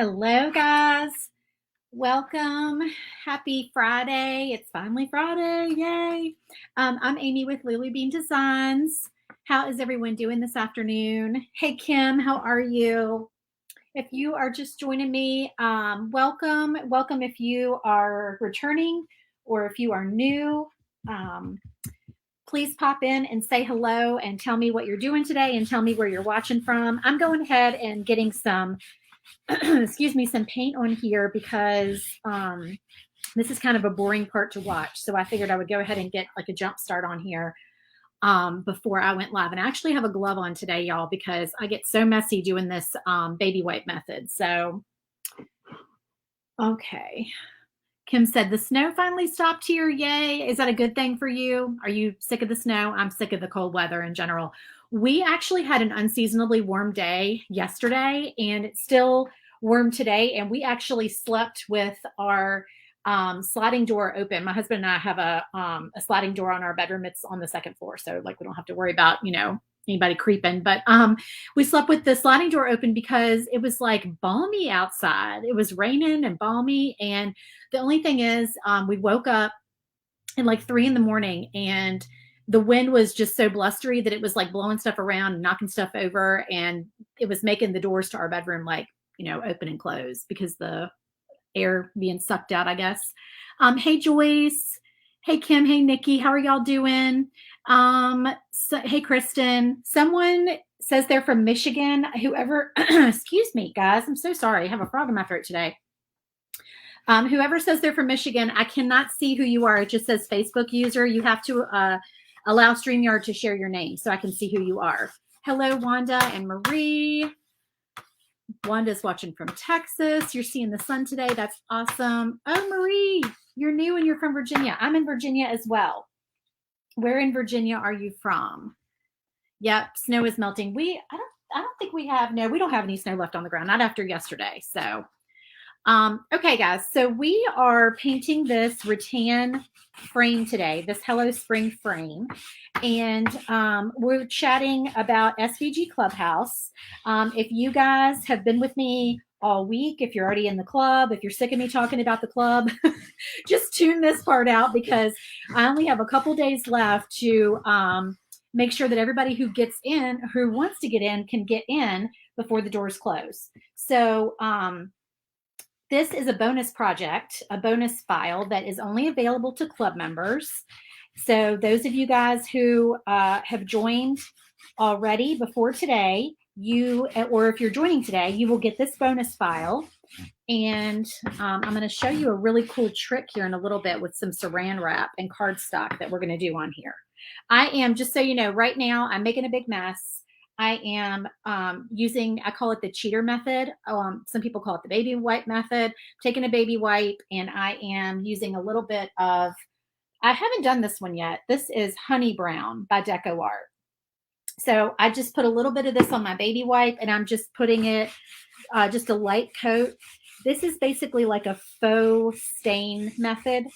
Hello, guys. Welcome. Happy Friday. It's finally Friday. Yay. I'm Amy with Lily Bean Designs. How is everyone doing this afternoon? Hey, Kim, how are you? If you are just joining me, welcome. Welcome if you are returning or if you are new. Please pop in and say hello and tell me what you're doing today and tell me where you're watching from. I'm going ahead and getting some excuse me, some paint on here because this is kind of a boring part to watch. So I figured I would go ahead and get like a jump start on here before I went live. And I actually have a glove on today, y'all, because I get so messy doing this baby wipe method. So, okay. Kim said, the snow finally stopped here. Yay. Is that a good thing for you? Are you sick of the snow? I'm sick of the cold weather in general. We actually had an unseasonably warm day yesterday, and it's still warm today. And we actually slept with our sliding door open. My husband and I have a sliding door on our bedroom. It's on the second floor. So like we don't have to worry about, anybody creeping, but we slept with the sliding door open because it was like balmy outside. It was raining and balmy. And the only thing is we woke up at like 3 a.m. and the wind was just so blustery that it was like blowing stuff around and knocking stuff over. And it was making the doors to our bedroom like, open and close because the air being sucked out, I guess. Hey, Joyce. Hey, Kim. Hey, Nikki. How are y'all doing? Hey, Kristen. Someone says they're from Michigan. Whoever, excuse me, guys. I'm so sorry. I have a frog in my throat today. Whoever says they're from Michigan, I cannot see who you are. It just says Facebook user. You have to allow StreamYard to share your name so I can see who you are. Hello, Wanda and Marie. Wanda's watching from Texas. You're seeing the sun today. That's awesome. Oh, Marie, you're new and you're from Virginia. I'm in Virginia as well. Where in Virginia are you from? Yep, snow is melting. I don't think we don't have any snow left on the ground, not after yesterday. So, okay, guys. So we are painting this rattan frame today, this Hello Spring frame. And we're chatting about SVG Clubhouse. If you guys have been with me all week, if you're already in the club, if you're sick of me talking about the club, just tune this part out because I only have a couple days left to make sure that everybody who gets in, who wants to get in, can get in before the doors close. So this is a bonus project, a bonus file that is only available to club members. So those of you guys who have joined already before today, or if you're joining today, you will get this bonus file. And I'm going to show you a really cool trick here in a little bit with some saran wrap and cardstock that we're going to do on here. I am, just so you know, right now I'm making a big mess. I am using, I call it the cheater method. Some people call it the baby wipe method. Taking a baby wipe, and I am using a little bit of, I haven't done this one yet. This is Honey Brown by Deco Art. So I just put a little bit of this on my baby wipe, and I'm just putting it, just a light coat. This is basically like a faux stain method.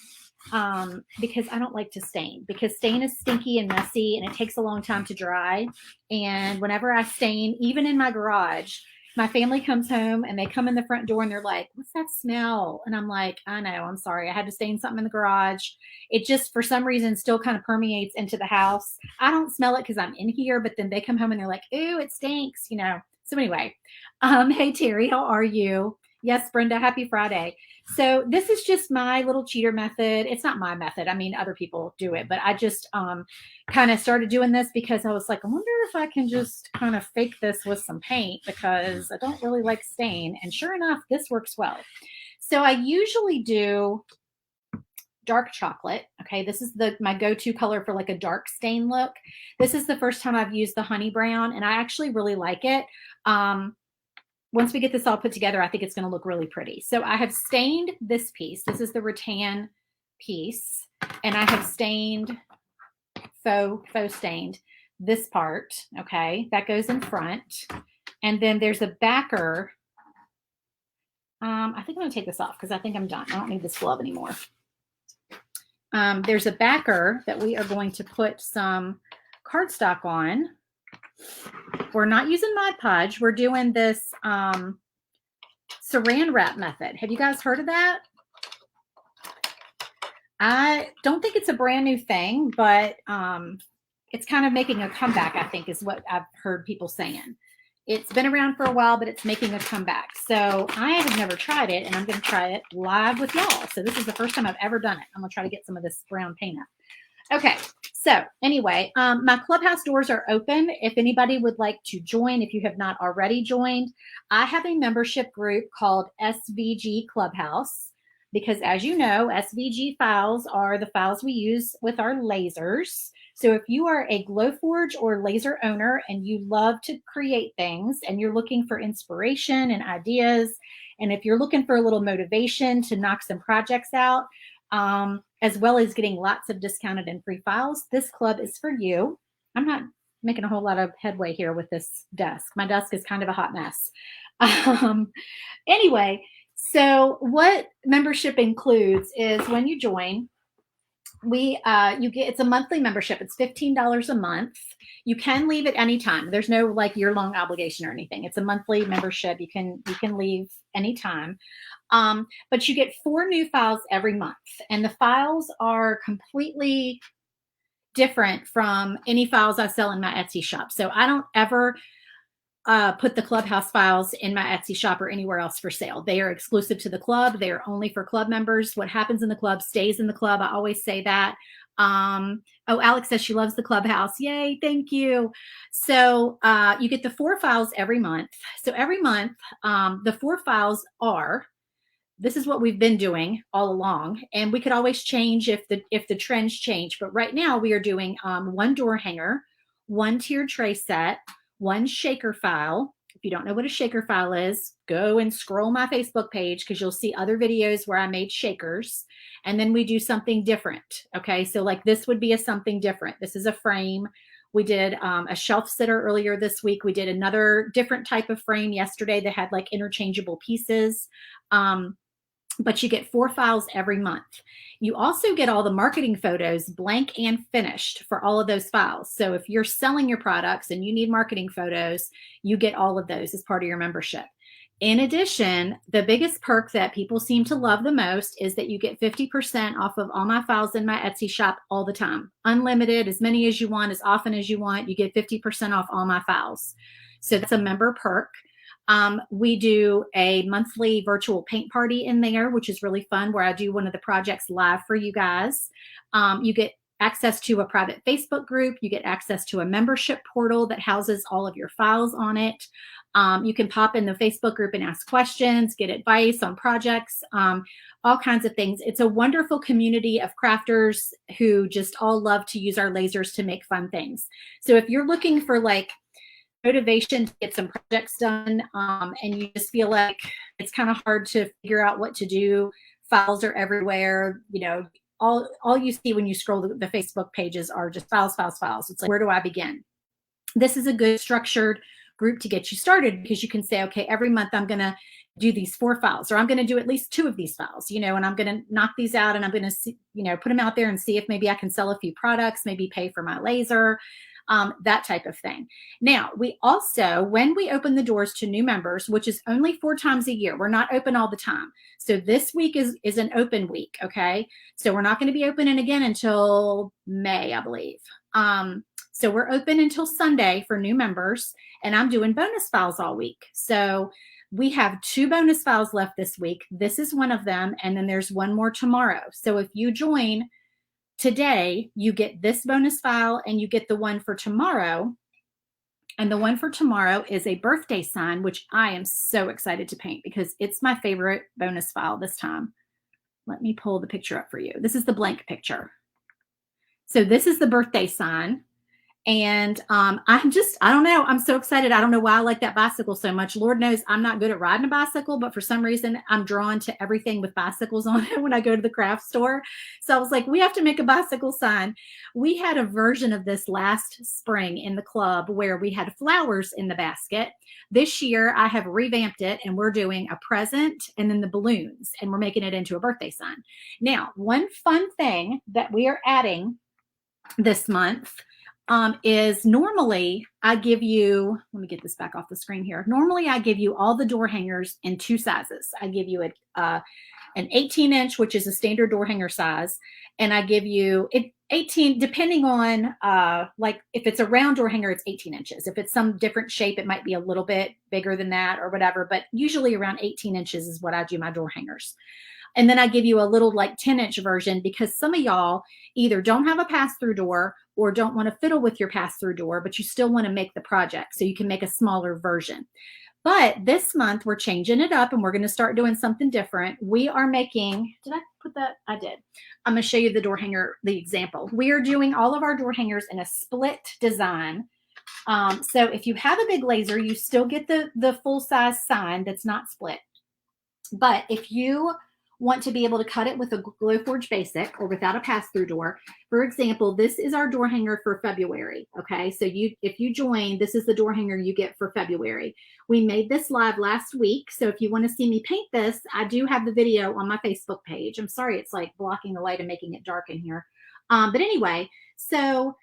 Because I don't like to stain, because stain is stinky and messy and it takes a long time to dry. And whenever I stain, even in my garage, my family comes home and they come in the front door and they're like, what's that smell? And I'm like, I know, I'm sorry. I had to stain something in the garage. It just, for some reason, still kind of permeates into the house. I don't smell it because I'm in here, but then they come home and they're like, ooh, it stinks, So anyway, hey, Terry, how are you? Yes, Brenda, happy Friday. So this is just my little cheater method. It's not my method. I mean, other people do it, but I just kind of started doing this because I was like, I wonder if I can just kind of fake this with some paint because I don't really like stain. And sure enough, this works well. So I usually do dark chocolate. Okay, this is my go-to color for like a dark stain look. This is the first time I've used the honey brown, and I actually really like it. Once we get this all put together, I think it's going to look really pretty. So I have stained this piece. This is the rattan piece. And I have stained, faux stained this part. Okay, that goes in front. And then there's a backer. I think I'm going to take this off because I think I'm done. I don't need this glove anymore. There's a backer that we are going to put some cardstock on. We're not using Mod Podge. We're doing this Saran wrap method. Have you guys heard of that? I don't think it's a brand new thing, but it's kind of making a comeback, I think, is what I've heard people saying. It's been around for a while, but it's making a comeback. So I have never tried it, and I'm going to try it live with y'all. So this is the first time I've ever done it. I'm going to try to get some of this brown paint up. Okay, so anyway, my clubhouse doors are open. If anybody would like to join, if you have not already joined, I have a membership group called SVG Clubhouse, because as you know, SVG files are the files we use with our lasers. So if you are a Glowforge or laser owner and you love to create things and you're looking for inspiration and ideas, and if you're looking for a little motivation to knock some projects out, as well as getting lots of discounted and free files, this club is for you. I'm not making a whole lot of headway here with this desk. My desk is kind of a hot mess. Anyway, so what membership includes is when you join, it's a monthly membership. It's $15 a month. You can leave at any time. There's no like year-long obligation or anything. It's a monthly membership. You can leave anytime. But you get 4 new files every month, and the files are completely different from any files I sell in my Etsy shop. So I don't ever put the clubhouse files in my Etsy shop or anywhere else for sale. They are exclusive to the club. They are only for club members. What happens in the club stays in the club. I always say that. Oh, Alex says she loves the clubhouse. Yay, thank you. So you get the 4 files every month. So every month, the 4 files are, this is what we've been doing all along, and we could always change if the trends change. But right now we are doing 1 door hanger, 1 tiered tray set, 1 shaker file. If you don't know what a shaker file is, go and scroll my Facebook page because you'll see other videos where I made shakers. And then we do something different. Okay, so like this would be a something different. This is a frame. We did a shelf sitter earlier this week. We did another different type of frame yesterday that had like interchangeable pieces. But you get 4 files every month. You also get all the marketing photos blank and finished for all of those files. So if you're selling your products and you need marketing photos, you get all of those as part of your membership. In addition, the biggest perk that people seem to love the most is that you get 50% off of all my files in my Etsy shop all the time. Unlimited, as many as you want, as often as you want, you get 50% off all my files. So that's a member perk. We do a monthly virtual paint party in there, which is really fun, where I do one of the projects live for you guys. You get access to a private Facebook group. You get access to a membership portal that houses all of your files on it. You can pop in the Facebook group and ask questions, get advice on projects, all kinds of things. It's a wonderful community of crafters who just all love to use our lasers to make fun things. So if you're looking for like motivation to get some projects done, and you just feel like it's kind of hard to figure out what to do, files are everywhere, you know, all you see when you scroll the Facebook pages are just files, files, files. It's like, where do I begin? This is a good structured group to get you started, because you can say, okay, every month I'm going to do these 4 files, or I'm going to do at least 2 of these files, you know, and I'm going to knock these out, and I'm going to, you know, put them out there and see if maybe I can sell a few products, maybe pay for my laser, that type of thing. Now, we also, when we open the doors to new members, which is only 4 times a year, we're not open all the time. So this week is an open week, okay? So we're not going to be opening again until May, I believe. So we're open until Sunday for new members, and I'm doing bonus files all week. So we have 2 bonus files left this week. This is one of them, and then there's one more tomorrow. So if you join today, you get this bonus file and you get the one for tomorrow. And the one for tomorrow is a birthday sign, which I am so excited to paint because it's my favorite bonus file this time. Let me pull the picture up for you. This is the blank picture. So this is the birthday sign. And I don't know. I'm so excited. I don't know why I like that bicycle so much. Lord knows I'm not good at riding a bicycle, but for some reason I'm drawn to everything with bicycles on it when I go to the craft store. So I was like, we have to make a bicycle sign. We had a version of this last spring in the club where we had flowers in the basket. This year I have revamped it, and we're doing a present and then the balloons, and we're making it into a birthday sign. Now, one fun thing that we are adding this month is normally I give you, let me get this back off the screen here. Normally I give you all the door hangers in 2 sizes. I give you an 18-inch, which is a standard door hanger size. And I give you 18, depending on like if it's a round door hanger, it's 18 inches. If it's some different shape, it might be a little bit bigger than that or whatever, but usually around 18 inches is what I do my door hangers. And then I give you a little like 10-inch version because some of y'all either don't have a pass-through door or don't want to fiddle with your pass-through door, but you still want to make the project. So you can make a smaller version. But this month we're changing it up and we're going to start doing something different. We are making, did I put that? I did. I'm going to show you the door hanger, the example. We are doing all of our door hangers in a split design. So if you have a big laser, you still get the full size sign that's not split. But if you want to be able to cut it with a Glowforge Basic or without a pass-through door. For example, this is our door hanger for February. Okay, so if you join, this is the door hanger you get for February. We made this live last week, so if you want to see me paint this, I do have the video on my Facebook page. I'm sorry it's like blocking the light and making it dark in here. But anyway, so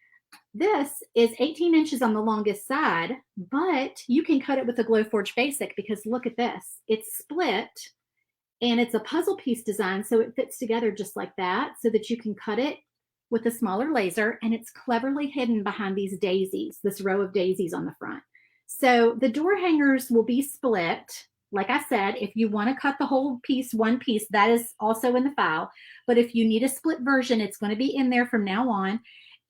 this is 18 inches on the longest side, but you can cut it with a Glowforge Basic because look at this. It's split. And it's a puzzle piece design, so it fits together just like that so that you can cut it with a smaller laser, and it's cleverly hidden behind these daisies, this row of daisies on the front. So the door hangers will be split. Like I said, if you want to cut the whole piece, one piece, that is also in the file. But if you need a split version, it's going to be in there from now on.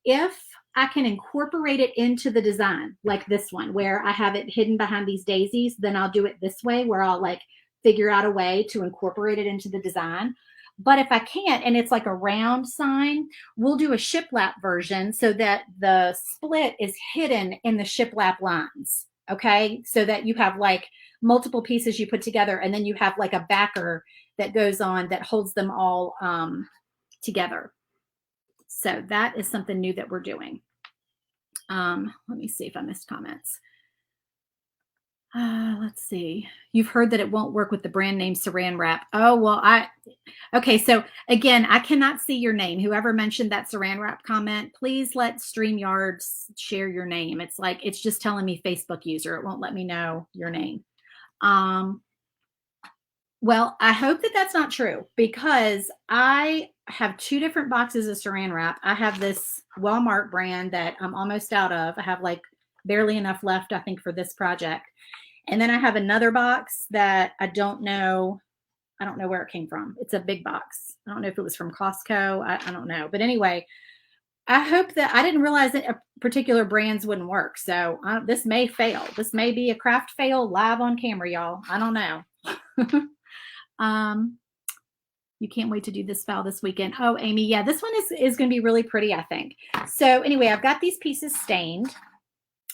If I can incorporate it into the design, like this one, where I have it hidden behind these daisies, then I'll do it this way, where I'll like figure out a way to incorporate it into the design. But if I can't, and it's like a round sign, we'll do a shiplap version so that the split is hidden in the shiplap lines. Okay, so that you have like multiple pieces you put together, and then you have like a backer that goes on that holds them all together. So that is something new that we're doing. Let me see if I missed comments. Let's see. You've heard that it won't work with the brand name Saran wrap. Oh, well, okay. So again, I cannot see your name. Whoever mentioned that Saran wrap comment, please let StreamYard share your name. It's like, it's just telling me Facebook user. It won't let me know your name. Well, I hope that that's not true because I have 2 different boxes of Saran wrap. I have this Walmart brand that I'm almost out of. I have like barely enough left, I think, for this project. And then I have another box that I don't know where it came from. It's a big box. I don't know if it was from Costco. I don't know. But anyway, I hope that I didn't realize that a particular brands wouldn't work. So this may fail. This may be a craft fail live on camera, y'all. I don't know. You can't wait to do this file this weekend. Oh, Amy, yeah, this one is going to be really pretty, I think. So anyway, I've got these pieces stained.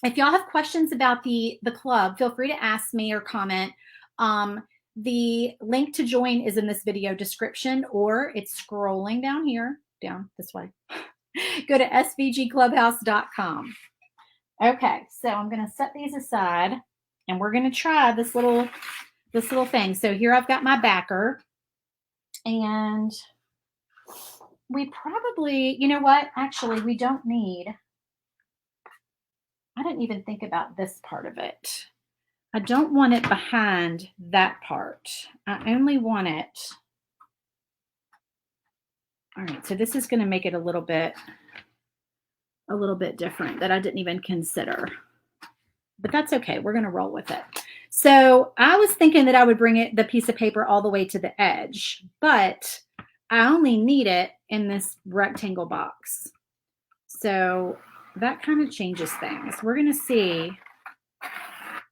If y'all have questions about the club, feel free to ask me or comment. The link to join is in this video description, or it's scrolling down here, down this way. Go to svgclubhouse.com. Okay, so I'm going to set these aside, and we're going to try this little thing. So here I've got my backer, and we probably, you know what? Actually, we don't need. I didn't even think about this part of it. I don't want it behind that part. I only want it. All right, so this is going to make it a little bit different that I didn't even consider. But that's okay. We're going to roll with it. So I was thinking that I would bring the piece of paper all the way to the edge, but I only need it in this rectangle box. So that kind of changes things. We're going to see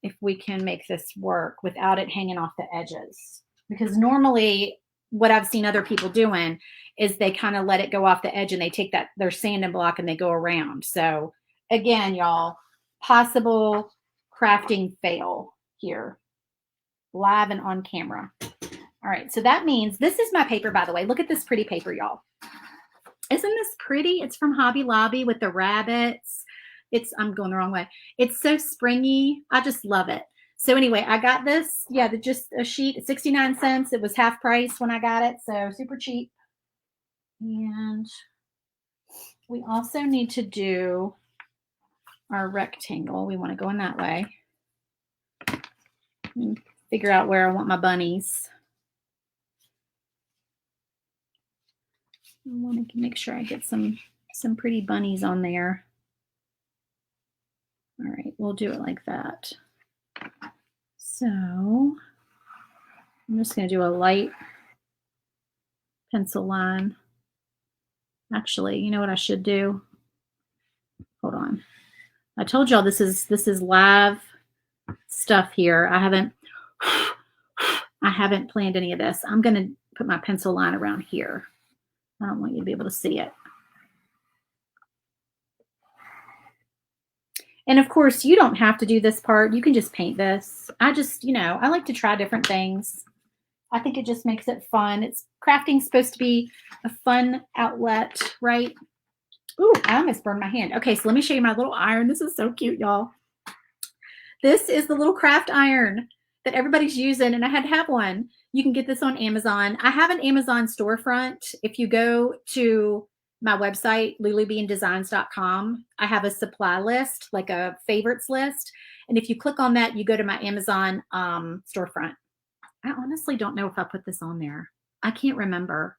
if we can make this work without it hanging off the edges. Because normally what I've seen other people doing is they kind of let it go off the edge and they take their sanding block and they go around. So again, y'all, possible crafting fail here, live and on camera. All right, so that means this is my paper, by the way. Look at this pretty paper, y'all. Isn't this pretty? It's from Hobby Lobby with the rabbits. I'm going the wrong way. It's so springy. I just love it. So anyway, I got this. Yeah, just a sheet, 69 cents. It was half price when I got it, so super cheap. And we also need to do our rectangle. We want to go in that way. And figure out where I want my bunnies. I want to make sure I get some pretty bunnies on there. All right, we'll do it like that. So I'm just going to do a light pencil line. Actually, you know what I should do? Hold on. I told y'all this is live stuff here. I haven't planned any of this. I'm going to put my pencil line around here. I don't want you to be able to see it. And of course, you don't have to do this part. You can just paint this. I just, I like to try different things. I think it just makes it fun. Crafting's supposed to be a fun outlet, right? Ooh, I almost burned my hand. Okay, so let me show you my little iron. This is so cute, y'all. This is the little craft iron that everybody's using, and I had to have one. You can get this on Amazon. I have an Amazon storefront. If you go to my website, lulubeandesigns.com, I have a supply list, like a favorites list. And if you click on that, you go to my Amazon storefront. I honestly don't know if I put this on there. I can't remember.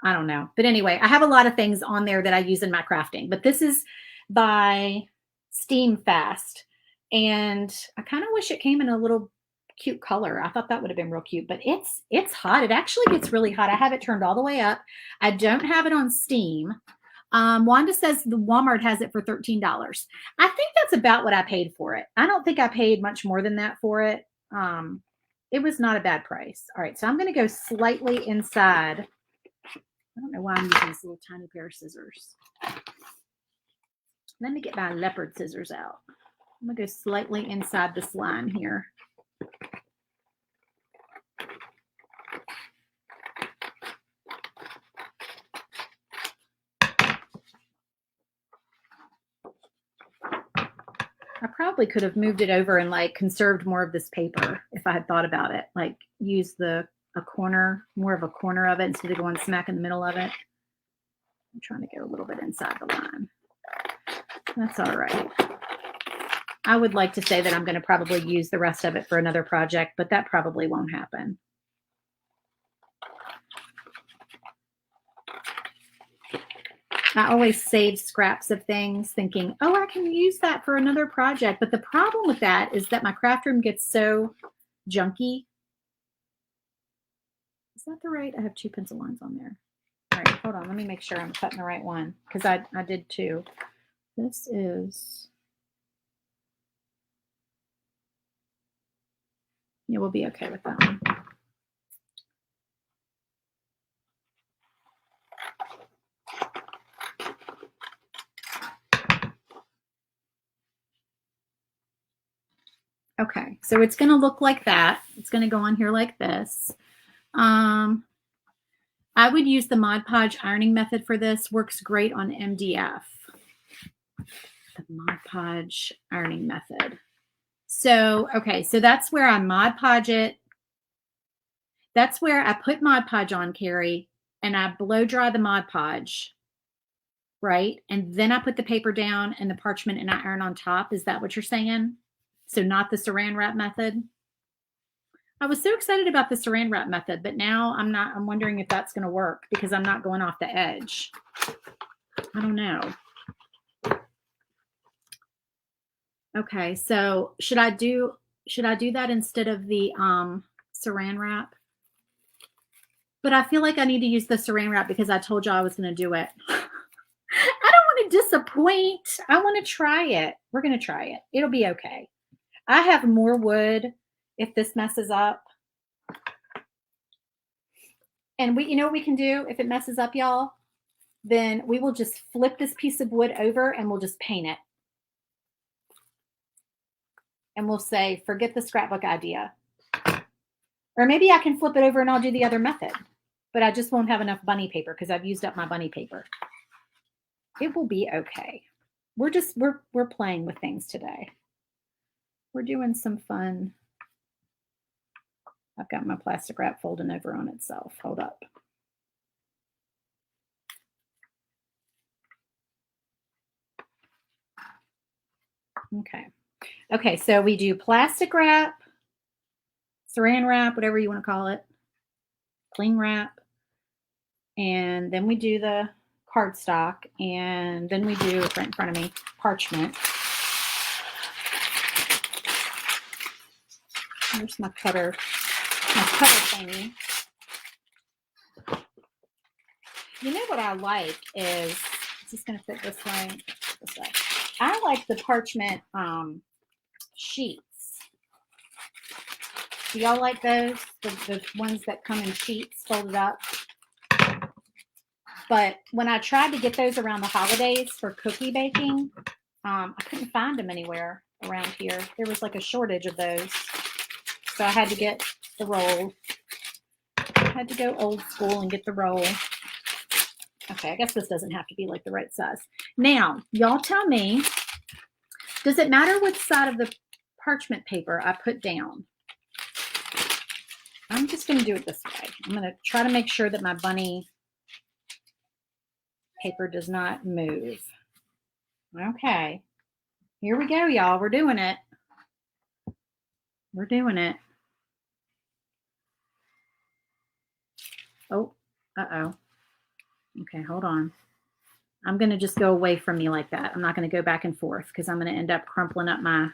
I don't know. But anyway, I have a lot of things on there that I use in my crafting. But this is by Steam Fast. And I kind of wish it came in a little cute color. I thought that would have been real cute. But it's hot. It actually gets really hot. I have it turned all the way up. I don't have it on Steam. Wanda says the Walmart has it for $13. I think that's about what I paid for it. I don't think I paid much more than that for it. It was not a bad price. All right, so I'm going to go slightly inside. I don't know why I'm using this little tiny pair of scissors. Let me get my leopard scissors out. I'm going to go slightly inside this line here. I probably could have moved it over and like conserved more of this paper if I had thought about it. Like use a corner, more of a corner of it instead of going smack in the middle of it. I'm trying to go a little bit inside the line. That's all right. I would like to say that I'm going to probably use the rest of it for another project, but that probably won't happen. I always save scraps of things thinking, oh, I can use that for another project. But the problem with that is that my craft room gets so junky. Is that the right? I have two pencil lines on there. All right, hold on. Let me make sure I'm cutting the right one because I did two. This is, yeah, we'll be okay with that one. Okay, so it's going to look like that. It's going to go on here like this. I would use the Mod Podge ironing method for this. Works great on MDF. The Mod Podge ironing method. So, okay, so that's where I Mod Podge it. That's where I put Mod Podge on, Carrie, and I blow dry the Mod Podge, right? And then I put the paper down and the parchment and I iron on top. Is that what you're saying? So not the Saran wrap method? I was so excited about the Saran wrap method, but now I'm not. I'm wondering if that's going to work because I'm not going off the edge. I don't know. Okay, so should I do that instead of the Saran wrap? But I feel like I need to use the Saran wrap because I told you I was going to do it. I don't want to disappoint. I want to try it. We're going to try it. It'll be okay. I have more wood if this messes up. And you know what we can do if it messes up, y'all? Then we will just flip this piece of wood over and we'll just paint it. And we'll say, forget the scrapbook idea. Or maybe I can flip it over and I'll do the other method. But I just won't have enough bunny paper because I've used up my bunny paper. It will be okay. We're playing with things today. We're doing some fun. I've got my plastic wrap folding over on itself. Hold up. Okay. Okay, so we do plastic wrap, Saran wrap, whatever you want to call it, cling wrap, and then we do the cardstock, and then we do, right in front of me, parchment. Here's my cutter thingy. You know what I like is, it's just going to fit this way. This way. I like the parchment sheets. Do y'all like those? The ones that come in sheets folded up? But when I tried to get those around the holidays for cookie baking, I couldn't find them anywhere around here. There was like a shortage of those. So I had to get the roll. I had to go old school and get the roll. Okay, I guess this doesn't have to be like the right size. Now, y'all tell me, does it matter which side of the parchment paper I put down? I'm just going to do it this way. I'm going to try to make sure that my bunny paper does not move. Okay. Here we go, y'all. We're doing it. We're doing it. Oh, uh-oh. Okay, hold on. I'm going to just go away from me like that. I'm not going to go back and forth because I'm going to end up crumpling up my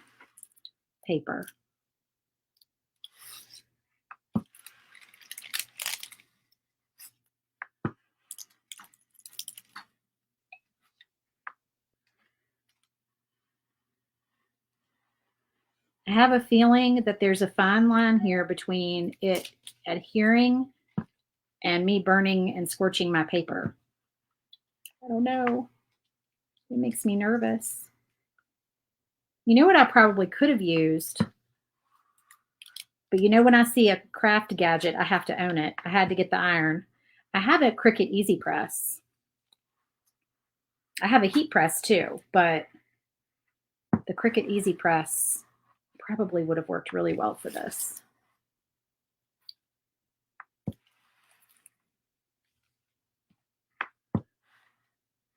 paper. I have a feeling that there's a fine line here between it adhering and me burning and scorching my paper. I don't know. It makes me nervous. You know what I probably could have used? But you know, when I see a craft gadget, I have to own it. I had to get the iron. I have a Cricut Easy Press. I have a heat press too, but the Cricut Easy Press probably would have worked really well for this.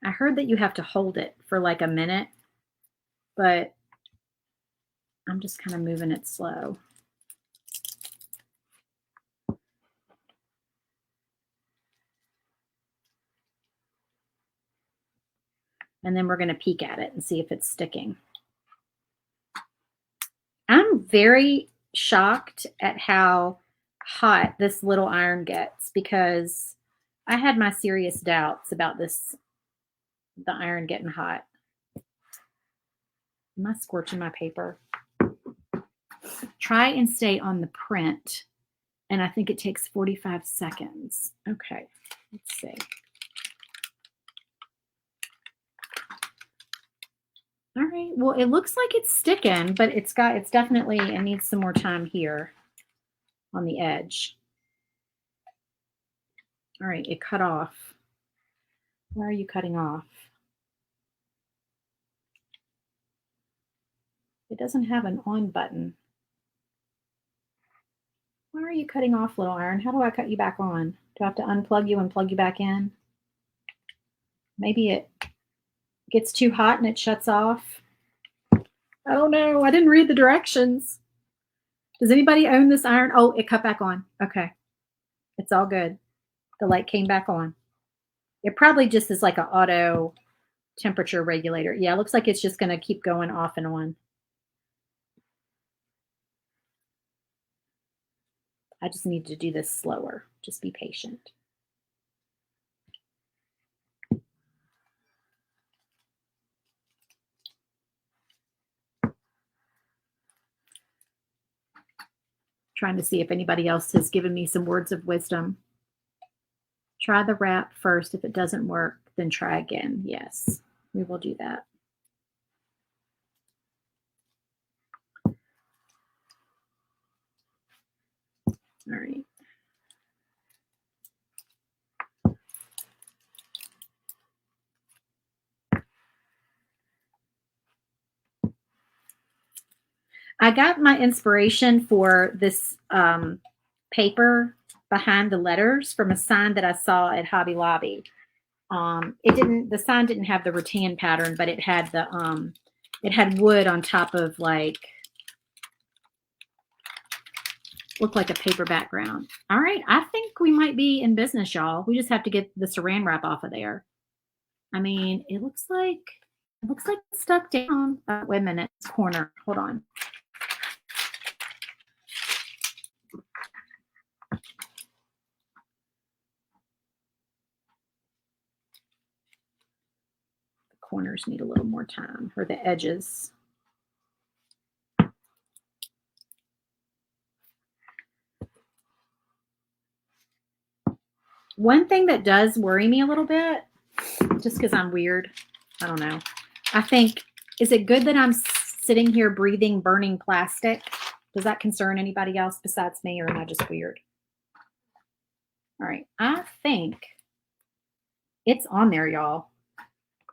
I heard that you have to hold it for like a minute, but I'm just kind of moving it slow. And then we're going to peek at it and see if it's sticking. I'm very shocked at how hot this little iron gets because I had my serious doubts about the iron getting hot. Am I scorching my paper? Try and stay on the print. And I think it takes 45 seconds. Okay, let's see. All right, well, it looks like it's sticking, but it's definitely, it needs some more time here on the edge. All right, it cut off. Why are you cutting off? It doesn't have an on button. Why are you cutting off, little iron? How do I cut you back on? Do I have to unplug you and plug you back in? Maybe it gets too hot and it shuts off. I don't know. I didn't read the directions. Does anybody own this iron? Oh, it cut back on. Okay. It's all good. The light came back on. It probably just is like an auto temperature regulator. Yeah, it looks like it's just going to keep going off and on. I just need to do this slower. Just be patient. Trying to see if anybody else has given me some words of wisdom. Try the wrap first. If it doesn't work, then try again. Yes, we will do that. All right. I got my inspiration for this paper behind the letters from a sign that I saw at Hobby Lobby. The sign didn't have the rattan pattern, but it had the It had wood on top of like, looked like a paper background. All right, I think we might be in business, y'all. We just have to get the saran wrap off of there. I mean, it looks like it's stuck down. Wait a minute, it's corner. Hold on. The corners need a little more time, or the edges. One thing that does worry me a little bit, just because I'm weird, I don't know. I think, is it good that I'm sitting here breathing burning plastic? Does that concern anybody else besides me, or am I just weird? All right, I think it's on there, y'all.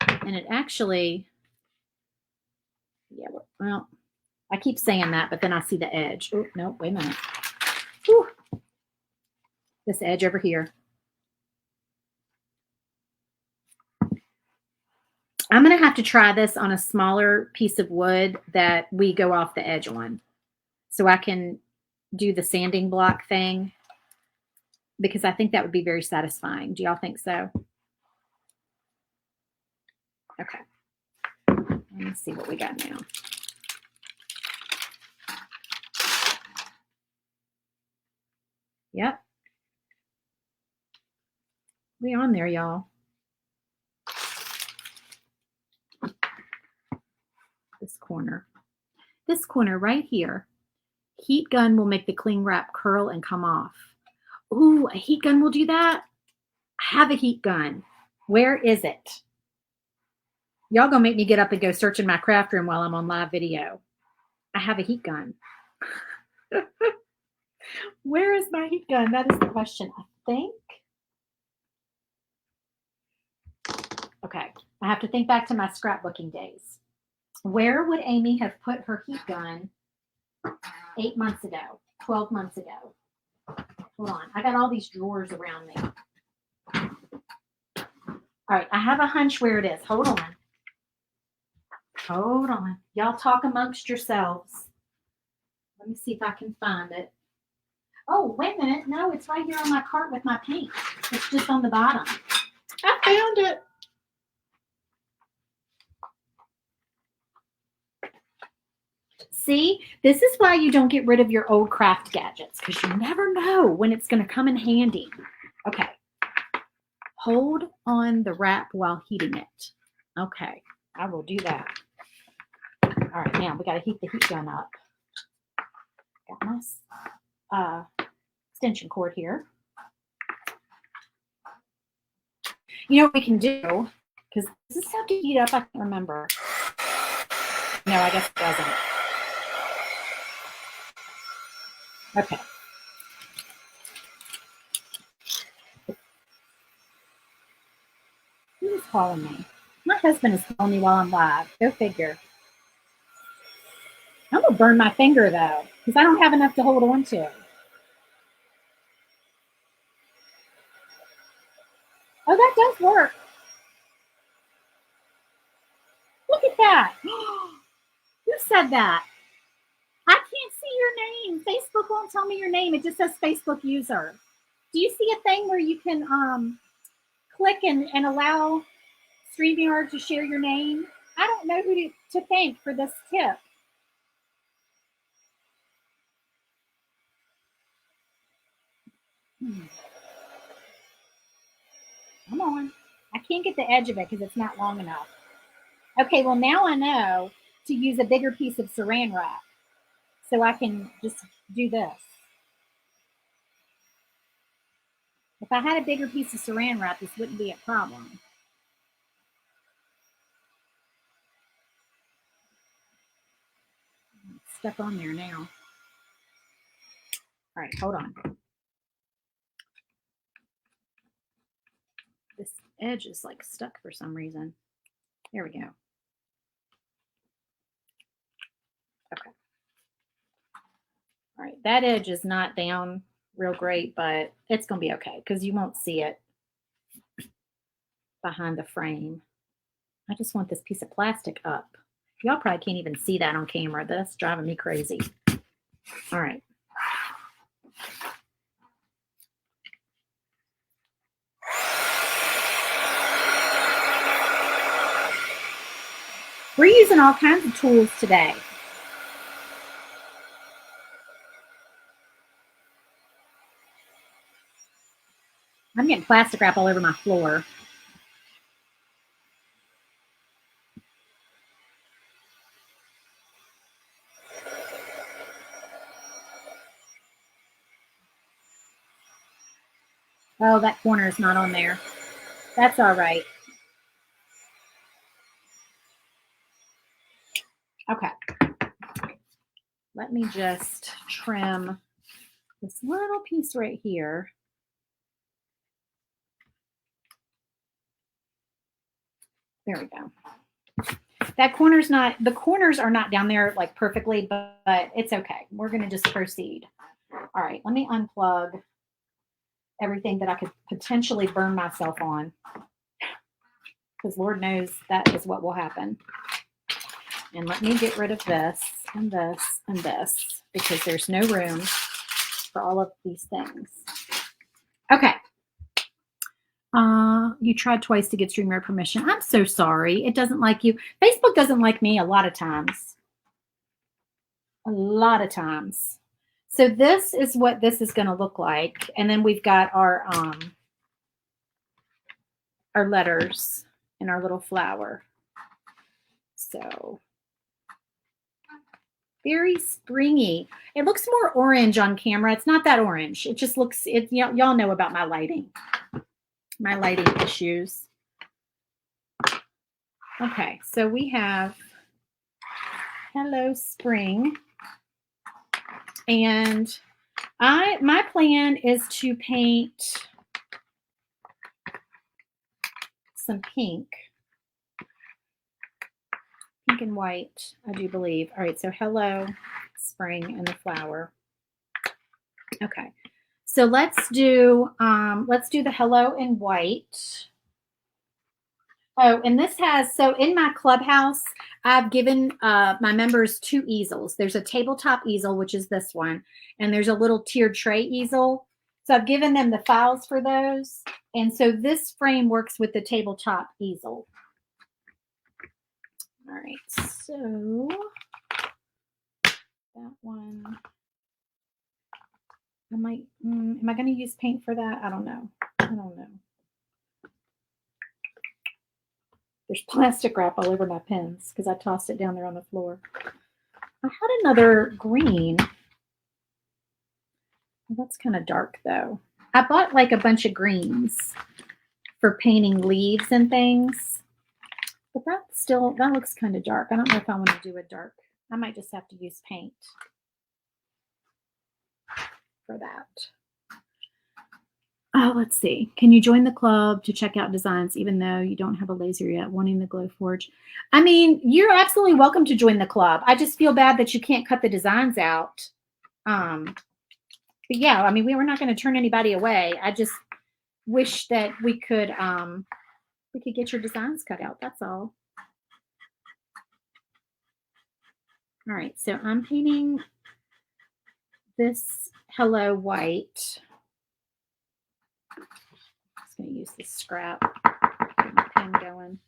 And it actually, yeah, well, I keep saying that, but then I see the edge. Oh, no, wait a minute. Whew. This edge over here. I'm going to have to try this on a smaller piece of wood that we go off the edge on, so I can do the sanding block thing, because I think that would be very satisfying. Do y'all think so? Okay. Let me see what we got now. Yep. We on there, y'all. This corner right here. Heat gun will make the cling wrap curl and come off. Ooh, a heat gun will do that? I have a heat gun. Where is it? Y'all gonna make me get up and go search in my craft room while I'm on live video. I have a heat gun. Where is my heat gun? That is the question, I think. Okay, I have to think back to my scrapbooking days. Where would Amy have put her heat gun 8 months ago, 12 months ago? Hold on, I got all these drawers around me. All right, I have a hunch where it is. Hold on. Hold on. Y'all talk amongst yourselves. Let me see if I can find it. Oh, wait a minute. No, it's right here on my cart with my paint. It's just on the bottom. I found it. See, this is why you don't get rid of your old craft gadgets, because you never know when it's going to come in handy. Okay. Hold on the wrap while heating it. Okay, I will do that. All right, now we got to heat the heat gun up. Got my extension cord here. You know what we can do? Because does this have to heat up? I can't remember. No, I guess it doesn't. Okay. Who's calling me? My husband is calling me while I'm live. Go figure. I'm going to burn my finger, though, because I don't have enough to hold on to. Oh, that does work. Look at that. Who said that? I can't see your name. Facebook won't tell me your name. It just says Facebook user. Do you see a thing where you can click and allow StreamYard to share your name? I don't know who to thank for this tip. Come on. I can't get the edge of it because it's not long enough. Okay, well, now I know to use a bigger piece of saran wrap. So I can just do this. If I had a bigger piece of saran wrap, this wouldn't be a problem. It's stuck on there now. All right, hold on. This edge is like stuck for some reason. There we go. Okay. All right, that edge is not down real great, but it's going to be okay because you won't see it behind the frame. I just want this piece of plastic up. Y'all probably can't even see that on camera. That's driving me crazy. All right. We're using all kinds of tools today. I'm getting plastic wrap all over my floor. Oh, that corner is not on there. That's all right. Okay. Let me just trim this little piece right here. There we go. That corner's not, the corners are not down there like perfectly, but it's okay. We're going to just proceed. All right, let me unplug everything that I could potentially burn myself on, because Lord knows that is what will happen. And let me get rid of this and this and this, because there's no room for all of these things. Okay. You tried twice to get StreamYard permission. I'm so sorry. It doesn't like you. Facebook doesn't like me a lot of times. A lot of times. So this is what this is going to look like. And then we've got our letters and our little flower. So very springy. It looks more orange on camera. It's not that orange. It just looks, y'all know about my lighting issues. Okay, so we have Hello Spring. And my plan is to paint some pink and white, I do believe. All right, so Hello Spring and the flower. Okay, so let's do the hello in white. Oh, and this has, so in my clubhouse, I've given my members 2 easels. There's a tabletop easel, which is this one, and there's a little tiered tray easel. So I've given them the files for those. And so this frame works with the tabletop easel. All right, so that one, am I going to use paint for that? I don't know. There's plastic wrap all over my pens because I tossed it down there on the floor. I had another green. Well, that's kind of dark though. I bought like a bunch of greens for painting leaves and things. But that looks kind of dark. I don't know if I want to do a dark. I might just have to use paint for that. Oh, let's see. Can you join the club to check out designs even though you don't have a laser yet, wanting the Glow Forge? I mean, you're absolutely welcome to join the club. I just feel bad that you can't cut the designs out. But yeah, I mean, we were not going to turn anybody away. I just wish that we could get your designs cut out. That's all. All right, so I'm painting this Hello white. I'm just going to use this scrap. Get my pen going.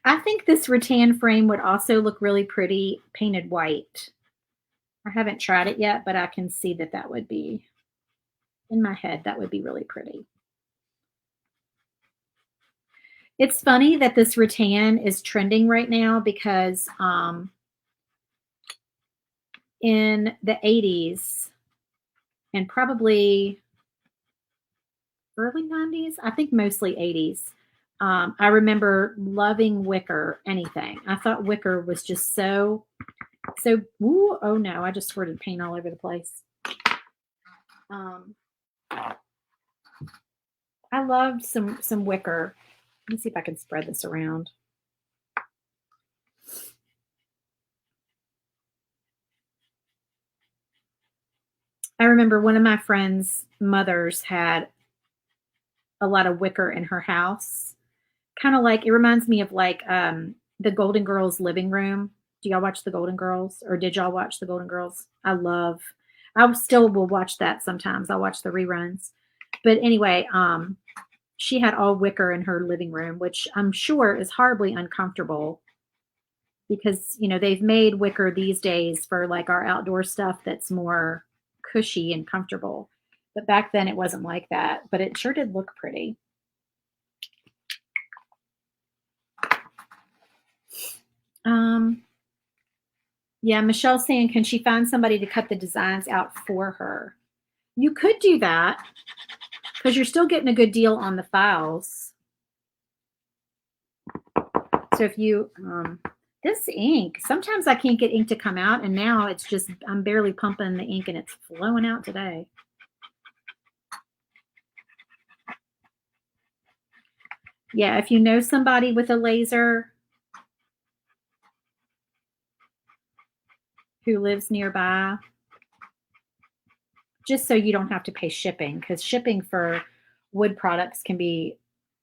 I think this rattan frame would also look really pretty painted white. I haven't tried it yet, but I can see that would be, in my head, that would be really pretty. It's funny that this rattan is trending right now because in the 80s and probably early 90s, I think mostly 80s, I remember loving wicker anything. I thought wicker was just so, ooh, oh no, I just squirted paint all over the place. I loved some wicker. Let me see if I can spread this around. I remember one of my friends' mothers had a lot of wicker in her house. Kind of like, it reminds me of like the the Golden Girls living room. Do y'all watch the Golden Girls, or did y'all watch the Golden Girls? I still will watch that sometimes. I'll watch the reruns. But anyway, she had all wicker in her living room, which I'm sure is horribly uncomfortable because, they've made wicker these days for like our outdoor stuff that's more cushy and comfortable. But back then it wasn't like that, but it sure did look pretty. Yeah, Michelle's saying, can she find somebody to cut the designs out for her? You could do that because you're still getting a good deal on the files. So if you, this ink, sometimes I can't get ink to come out, and now it's just, I'm barely pumping the ink and it's flowing out today. Yeah, if you know somebody with a laser who lives nearby, just so you don't have to pay shipping, because shipping for wood products can be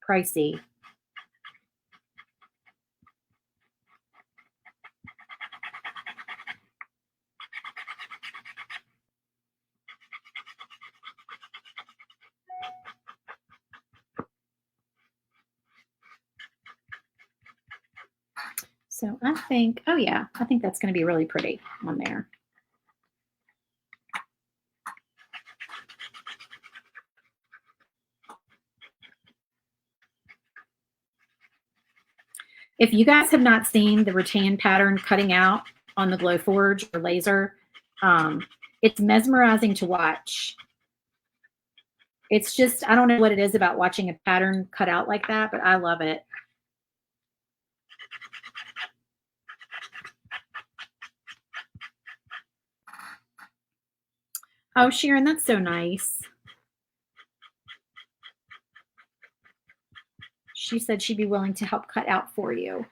pricey. So I think, oh yeah, I think that's going to be really pretty on there. If you guys have not seen the rattan pattern cutting out on the Glowforge or laser, it's mesmerizing to watch. It's just, I don't know what it is about watching a pattern cut out like that, but I love it. Oh, Sharon, that's so nice. She said she'd be willing to help cut out for you.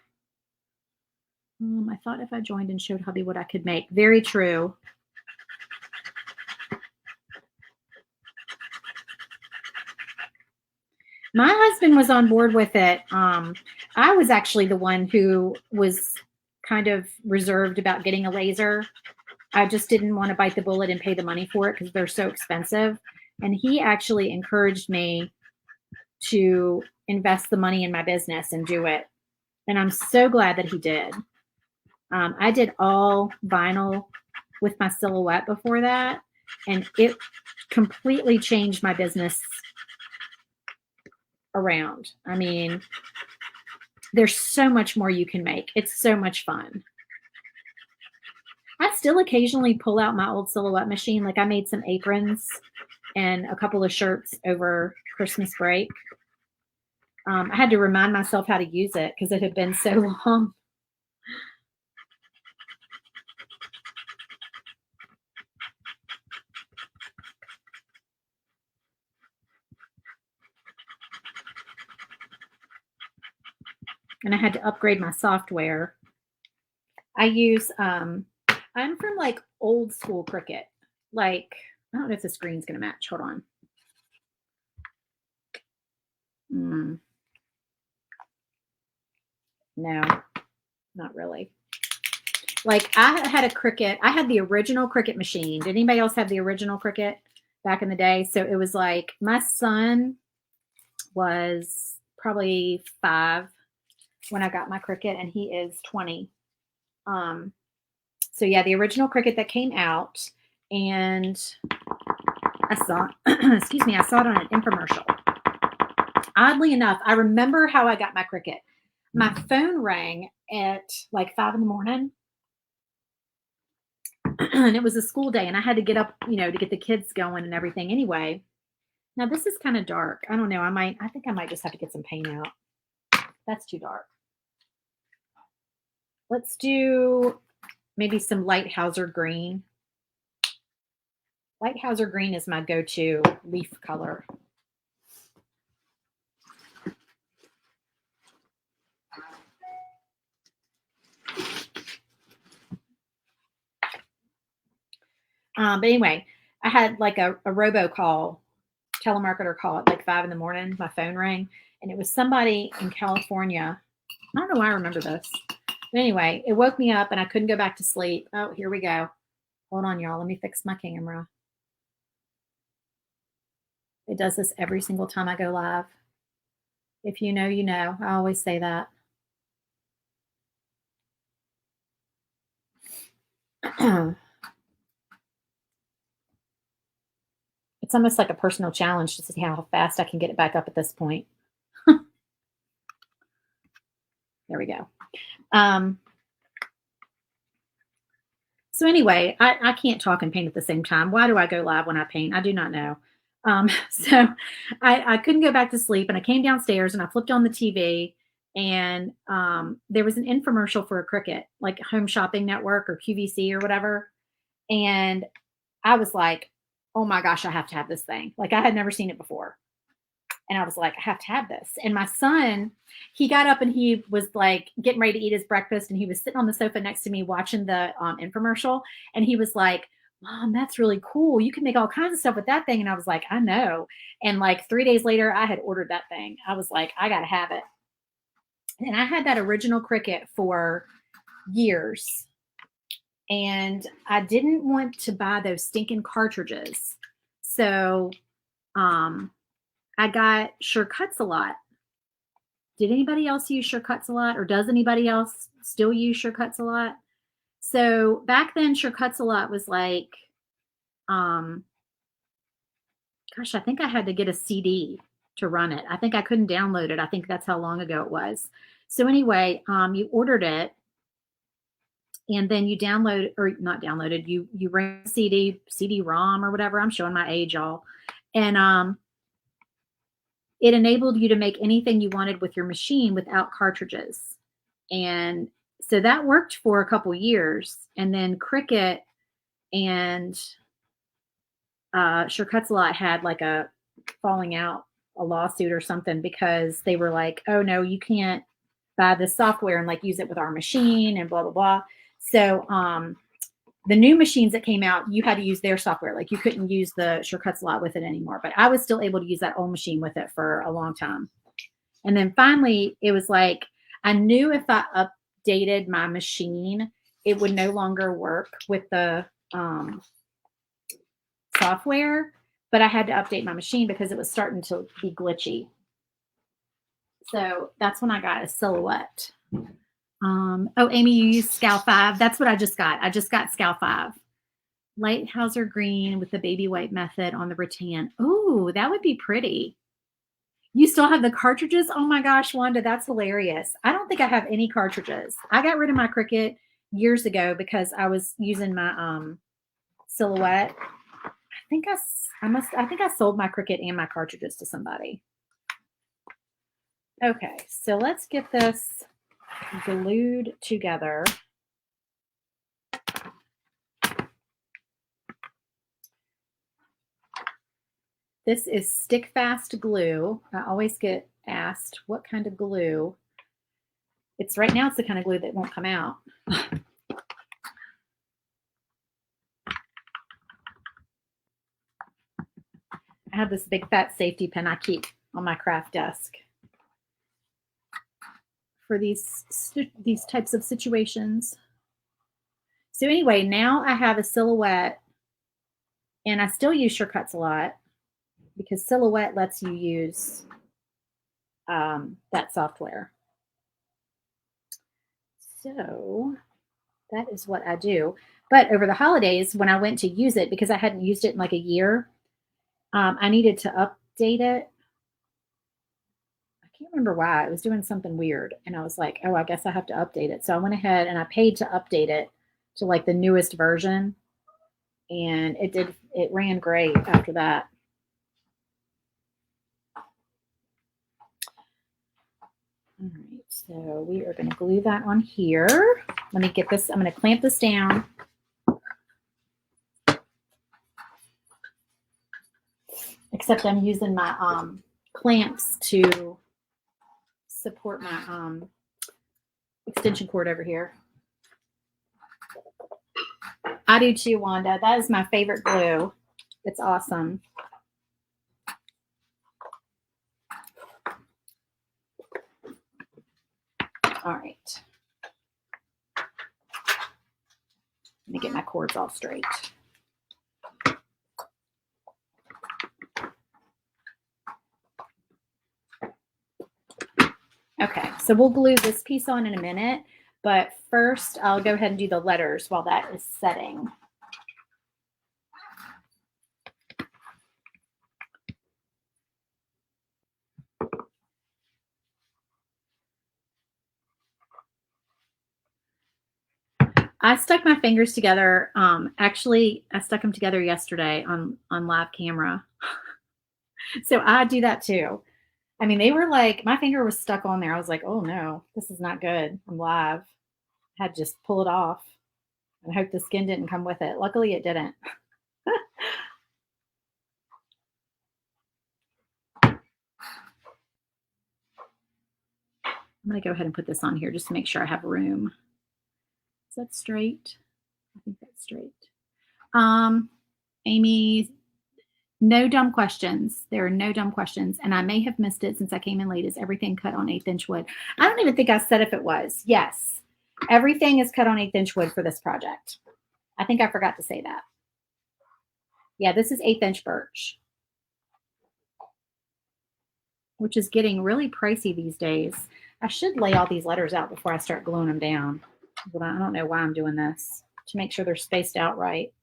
I thought if I joined and showed hubby what I could make. Very true. My husband was on board with it. I was actually the one who was kind of reserved about getting a laser. I just didn't want to bite the bullet and pay the money for it because they're so expensive. And he actually encouraged me to invest the money in my business and do it. And I'm so glad that he did. I did all vinyl with my silhouette before that, and it completely changed my business around. I mean, there's so much more you can make. It's so much fun. I still occasionally pull out my old silhouette machine. Like I made some aprons and a couple of shirts over Christmas break. I had to remind myself how to use it because it had been so long. And I had to upgrade my software. I use, I'm from like old school Cricut. Like, I don't know if the screen's going to match. Hold on. No, not really. Like I had a Cricut. I had the original Cricut machine. Did anybody else have the original Cricut back in the day? So it was like my son was probably 5 when I got my Cricut, and he is 20. So yeah, the original Cricut that came out, and I saw, excuse me, I saw it on an infomercial. Oddly enough, I remember how I got my Cricut. My phone rang at like 5 in the morning, and it was a school day, and I had to get up, to get the kids going and everything anyway. Now this is kind of dark. I don't know. I think I might just have to get some paint out. That's too dark. Let's do maybe some Lighthouser green. Lighthouser green is my go-to leaf color. But anyway, I had like a robocall, telemarketer call at like 5 in the morning. My phone rang, and it was somebody in California. I don't know why I remember this. But anyway, it woke me up and I couldn't go back to sleep. Oh, here we go. Hold on, y'all. Let me fix my camera. It does this every single time I go live. If you know, you know. I always say that. It's almost like a personal challenge to see how fast I can get it back up at this point. There we go. So anyway, I can't talk and paint at the same time. Why do I go live when I paint? I do not know. So I couldn't go back to sleep, and I came downstairs and I flipped on the TV, and there was an infomercial for a Cricut, like Home Shopping Network or QVC or whatever. And I was like, oh my gosh, I have to have this thing. Like I had never seen it before. And I was like, I have to have this. And my son, he got up and he was like getting ready to eat his breakfast. And he was sitting on the sofa next to me watching the infomercial. And he was like, Mom, that's really cool. You can make all kinds of stuff with that thing. And I was like, I know. And like 3 days later, I had ordered that thing. I was like, I got to have it. And I had that original Cricut for years. And I didn't want to buy those stinking cartridges. So I got Sure Cuts a Lot. Did anybody else use Sure Cuts a Lot, or does anybody else still use Sure Cuts a Lot? So back then, Sure Cuts a Lot was like, gosh, I think I had to get a CD to run it. I think I couldn't download it. I think that's how long ago it was. So anyway, you ordered it, and then you download, or not downloaded, you ran CD-ROM or whatever. I'm showing my age, y'all. And it enabled you to make anything you wanted with your machine without cartridges. And so that worked for a couple years. And then Cricut and Sure Cuts a Lot had like a falling out, a lawsuit or something, because they were like, oh no, you can't buy this software and like use it with our machine and blah, blah, blah. So the new machines that came out, you had to use their software. Like you couldn't use the Sure Cuts a Lot with it anymore. But I was still able to use that old machine with it for a long time. And then finally, it was like, I knew if I updated my machine, it would no longer work with the software. But I had to update my machine because it was starting to be glitchy. So that's when I got a Silhouette. Oh, Amy, you used Scal 5. That's what I just got. I just got Scal 5. Lighthouser green with the baby white method on the rattan. Ooh, that would be pretty. You still have the cartridges? Oh my gosh, Wanda, that's hilarious. I don't think I have any cartridges. I got rid of my Cricut years ago because I was using my Silhouette. I think I sold my Cricut and my cartridges to somebody. Okay, so let's get this glued together. This is stick fast glue. I always get asked what kind of glue. It's right now, it's the kind of glue that won't come out. I have this big fat safety pin I keep on my craft desk for these types of situations. So anyway, now I have a Silhouette, and I still use Sure Cuts a Lot because Silhouette lets you use that software. So that is what I do. But over the holidays, when I went to use it, because I hadn't used it in like a year, I needed to update it. I can't remember why. I was doing something weird. And I was like, oh, I guess I have to update it. So I went ahead and I paid to update it to like the newest version. And it ran great after that. All right, so we are going to glue that on here. Let me get this. I'm going to clamp this down. Except I'm using my clamps to support my extension cord over here. I do too, Wanda. That is my favorite glue. It's awesome. All right. Let me get my cords all straight. Okay, so we'll glue this piece on in a minute, but first I'll go ahead and do the letters while that is setting. I stuck my fingers together. Actually, I stuck them together yesterday on live camera. So I do that too. I mean, they were like, my finger was stuck on there. I was like, oh no, this is not good. I'm live. I had to just pull it off and hope the skin didn't come with it. Luckily, it didn't. I'm going to go ahead and put this on here just to make sure I have room. Is that straight? I think that's straight. Amy, no dumb questions. There are no dumb questions. And I may have missed it since I came in late. Is everything cut on 1/8 inch wood? I don't even think I said if it was. Yes. Everything is cut on 1/8 inch wood for this project. I think I forgot to say that. Yeah, this is 1/8 inch birch, which is getting really pricey these days. I should lay all these letters out before I start gluing them down. But I don't know why I'm doing this, to make sure they're spaced out right.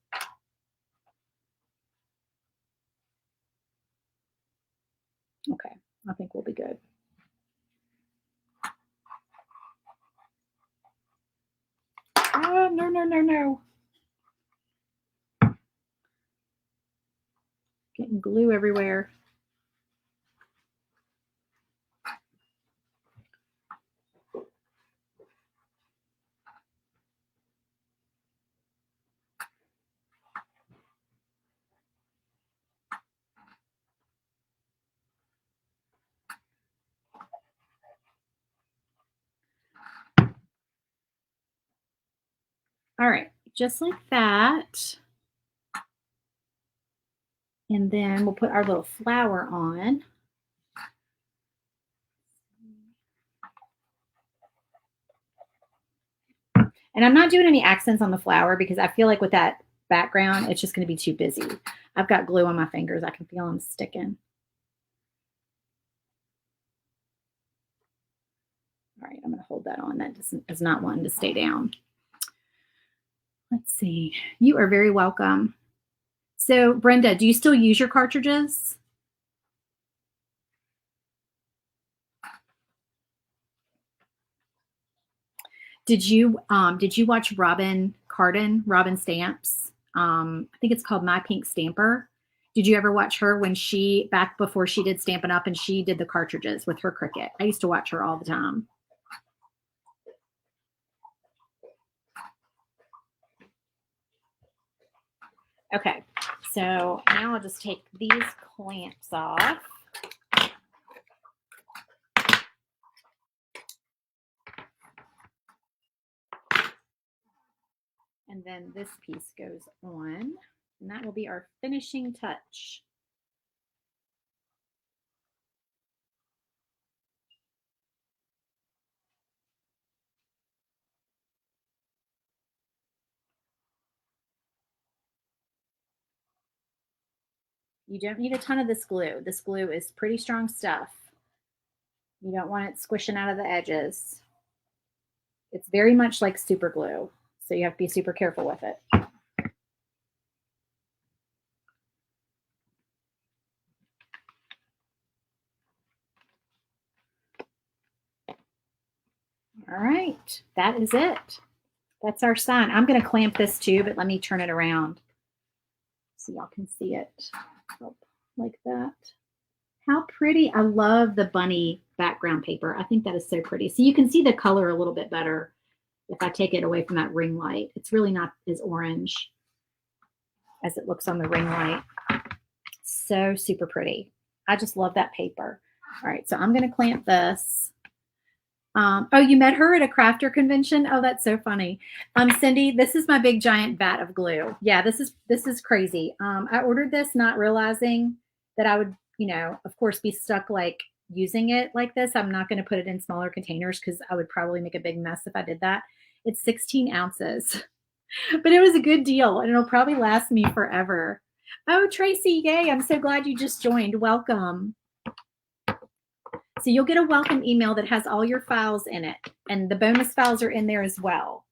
Okay, I think we'll be good. Oh, no, no, no, no. Getting glue everywhere. All right, just like that. And then we'll put our little flower on. And I'm not doing any accents on the flower because I feel like with that background, it's just going to be too busy. I've got glue on my fingers. I can feel them sticking. All right, I'm going to hold that on. That is not wanting to stay down. Let's see. You are very welcome. So, Brenda, do you still use your cartridges? Did you watch Robin Carden, Robin Stamps? I think it's called My Pink Stamper. Did you ever watch her when she, back before she did Stampin' Up, and she did the cartridges with her Cricut? I used to watch her all the time. Okay, so now I'll just take these clamps off. And then this piece goes on, and that will be our finishing touch. You don't need a ton of this glue. This glue is pretty strong stuff. You don't want it squishing out of the edges. It's very much like super glue, so you have to be super careful with it. All right, that is it. That's our sign. I'm going to clamp this too, but let me turn it around so y'all can see it. Like that. How pretty. I love the bunny background paper. I think that is so pretty. So you can see the color a little bit better if I take it away from that ring light. It's really not as orange as it looks on the ring light. So super pretty. I just love that paper. All right, so I'm going to clamp this. Oh, you met her at a crafter convention? Oh, that's so funny. Cindy, this is my big giant vat of glue. Yeah, this is crazy. I ordered this not realizing that I would, of course, be stuck like using it like this. I'm not going to put it in smaller containers because I would probably make a big mess if I did that. It's 16 ounces. But it was a good deal, and it'll probably last me forever. Oh, Tracy, yay. I'm so glad you just joined. Welcome. So you'll get a welcome email that has all your files in it, and the bonus files are in there as well.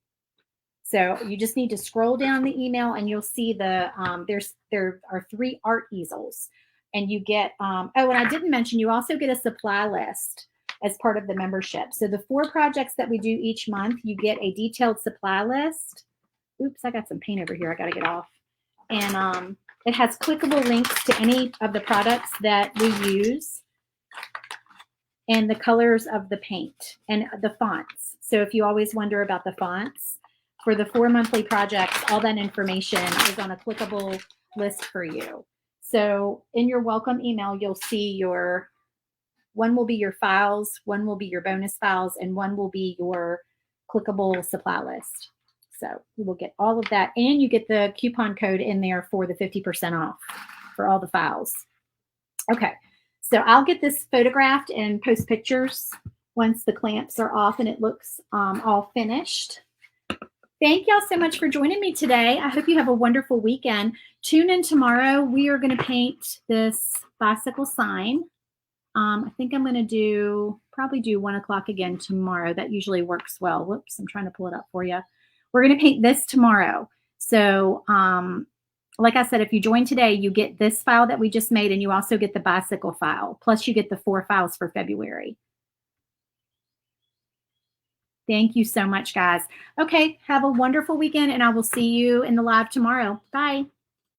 So you just need to scroll down the email, and you'll see there are 3 art easels, and you get oh, and I didn't mention, you also get a supply list as part of the membership. So the 4 projects that we do each month, you get a detailed supply list. Oops, I got some paint over here I got to get off. And it has clickable links to any of the products that we use, and the colors of the paint and the fonts. So if you always wonder about the fonts, for the 4 monthly projects, all that information is on a clickable list for you. So in your welcome email, you'll see one will be your files, one will be your bonus files, and one will be your clickable supply list. So you will get all of that, and you get the coupon code in there for the 50% off for all the files. Okay, so I'll get this photographed and post pictures once the clamps are off and it looks all finished. Thank y'all so much for joining me today. I hope you have a wonderful weekend. Tune in tomorrow. We are going to paint this bicycle sign. I think I'm going to probably do 1 o'clock again tomorrow. That usually works well. Whoops, I'm trying to pull it up for you. We're going to paint this tomorrow. So like I said, if you join today, you get this file that we just made, and you also get the bicycle file. Plus you get the 4 files for February. Thank you so much, guys. Okay, have a wonderful weekend, and I will see you in the live tomorrow. Bye.